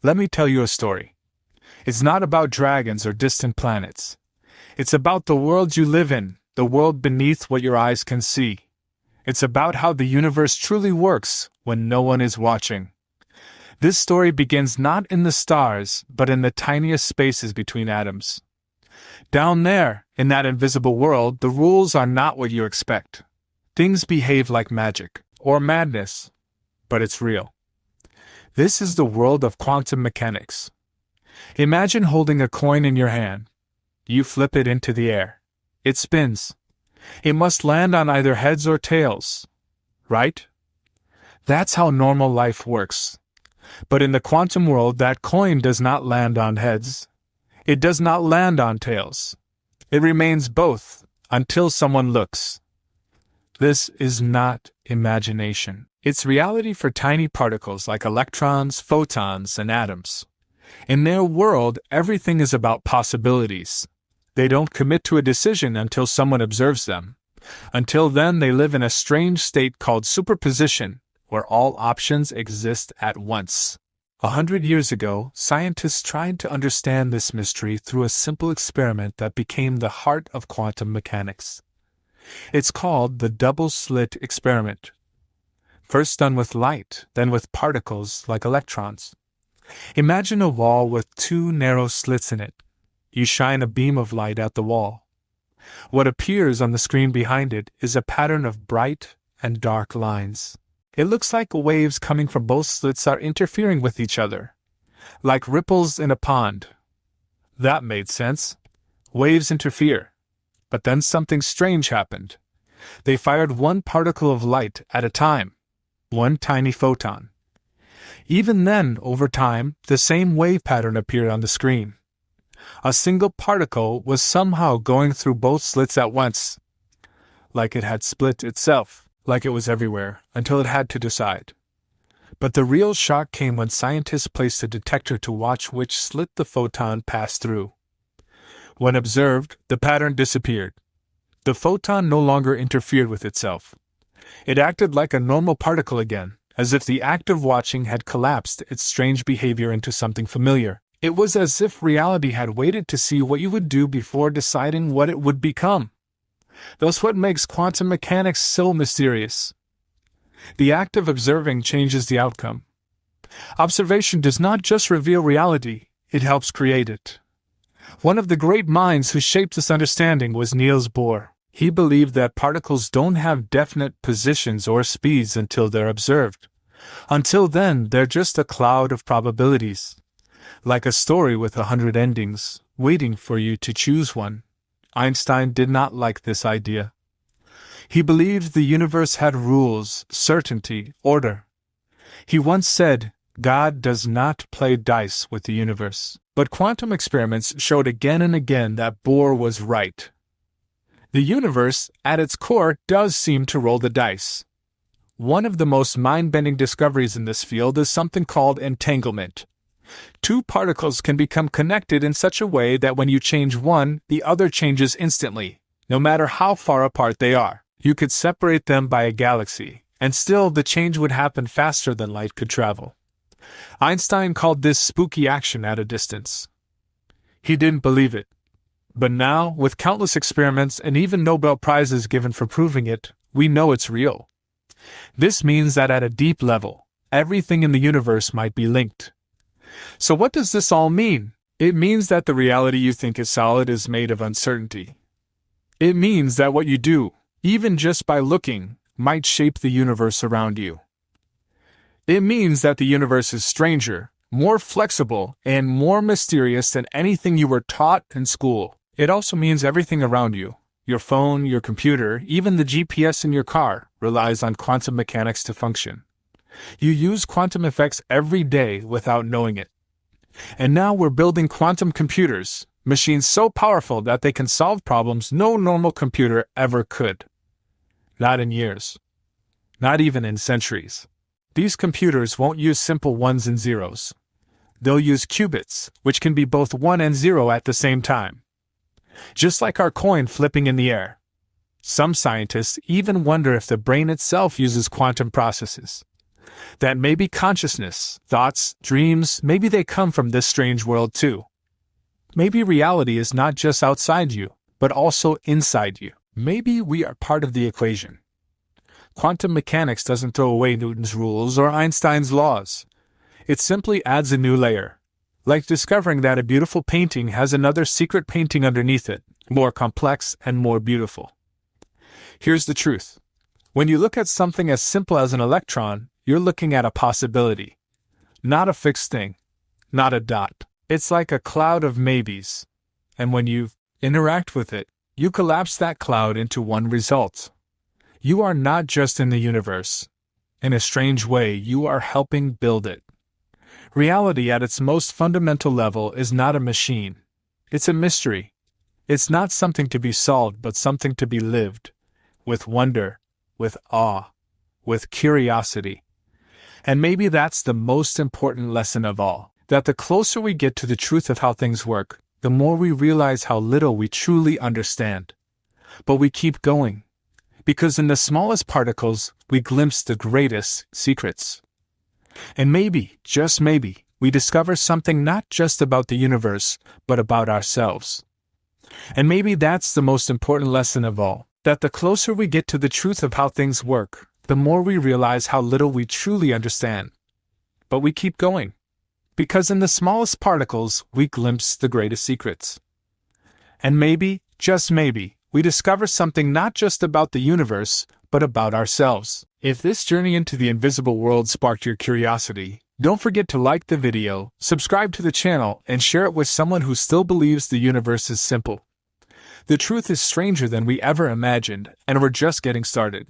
Let me tell you a story. It's not about dragons or distant planets. It's about the world you live in, the world beneath what your eyes can see. It's about how the universe truly works when no one is watching. This story begins not in the stars, but in the tiniest spaces between atoms. Down there, in that invisible world, the rules are not what you expect. Things behave like magic, or madness, but it's real. This is the world of quantum mechanics. Imagine holding a coin in your hand. You flip it into the air. It spins. It must land on either heads or tails. Right? That's how normal life works. But in the quantum world, that coin does not land on heads. It does not land on tails. It remains both, until someone looks. This is not imagination. It's reality for tiny particles like electrons, photons, and atoms. In their world, everything is about possibilities. They don't commit to a decision until someone observes them. Until then, they live in a strange state called superposition, where all options exist at once. 100 years ago, scientists tried to understand this mystery through a simple experiment that became the heart of quantum mechanics. It's called the double-slit experiment. First done with light, then with particles like electrons. Imagine a wall with two narrow slits in it. You shine a beam of light at the wall. What appears on the screen behind it is a pattern of bright and dark lines. It looks like waves coming from both slits are interfering with each other, like ripples in a pond. That made sense. Waves interfere. But then something strange happened. They fired one particle of light at a time, one tiny photon. Even then, over time, the same wave pattern appeared on the screen. A single particle was somehow going through both slits at once, like it had split itself, like it was everywhere, until it had to decide. But the real shock came when scientists placed a detector to watch which slit the photon passed through. When observed, the pattern disappeared. The photon no longer interfered with itself. It acted like a normal particle again, as if the act of watching had collapsed its strange behavior into something familiar. It was as if reality had waited to see what you would do before deciding what it would become. That's what makes quantum mechanics so mysterious. The act of observing changes the outcome. Observation does not just reveal reality, it helps create it. One of the great minds who shaped this understanding was Niels Bohr. He believed that particles don't have definite positions or speeds until they're observed. Until then, they're just a cloud of probabilities. Like a story with 100 endings, waiting for you to choose one. Einstein did not like this idea. He believed the universe had rules, certainty, order. He once said, God does not play dice with the universe. But quantum experiments showed again and again that Bohr was right. The universe, at its core, does seem to roll the dice. One of the most mind-bending discoveries in this field is something called entanglement. Two particles can become connected in such a way that when you change one, the other changes instantly, no matter how far apart they are. You could separate them by a galaxy, and still the change would happen faster than light could travel. Einstein called this spooky action at a distance. He didn't believe it. But now, with countless experiments and even Nobel Prizes given for proving it, we know it's real. This means that at a deep level, everything in the universe might be linked. So what does this all mean? It means that the reality you think is solid is made of uncertainty. It means that what you do, even just by looking, might shape the universe around you. It means that the universe is stranger, more flexible, and more mysterious than anything you were taught in school. It also means everything around you, your phone, your computer, even the GPS in your car, relies on quantum mechanics to function. You use quantum effects every day without knowing it. And now we're building quantum computers, machines so powerful that they can solve problems no normal computer ever could. Not in years. Not even in centuries. These computers won't use simple ones and zeros. They'll use qubits, which can be both 1 and 0 at the same time. Just like our coin flipping in the air. Some scientists even wonder if the brain itself uses quantum processes. That maybe consciousness, thoughts, dreams, maybe they come from this strange world too. Maybe reality is not just outside you, but also inside you. Maybe we are part of the equation. Quantum mechanics doesn't throw away Newton's rules or Einstein's laws. It simply adds a new layer. Like discovering that a beautiful painting has another secret painting underneath it, more complex and more beautiful. Here's the truth. When you look at something as simple as an electron, you're looking at a possibility. Not a fixed thing. Not a dot. It's like a cloud of maybes. And when you interact with it, you collapse that cloud into one result. You are not just in the universe. In a strange way, you are helping build it. Reality at its most fundamental level is not a machine. It's a mystery. It's not something to be solved, but something to be lived. With wonder, with awe, with curiosity. And maybe that's the most important lesson of all, that the closer we get to the truth of how things work, the more we realize how little we truly understand. But we keep going, because in the smallest particles, we glimpse the greatest secrets. And maybe, just maybe, we discover something not just about the universe, but about ourselves. And maybe that's the most important lesson of all, that the closer we get to the truth of how things work, the more we realize how little we truly understand. But we keep going, because in the smallest particles, we glimpse the greatest secrets. And maybe, just maybe, we discover something not just about the universe, but about ourselves. If this journey into the invisible world sparked your curiosity, don't forget to like the video, subscribe to the channel, and share it with someone who still believes the universe is simple. The truth is stranger than we ever imagined, and we're just getting started.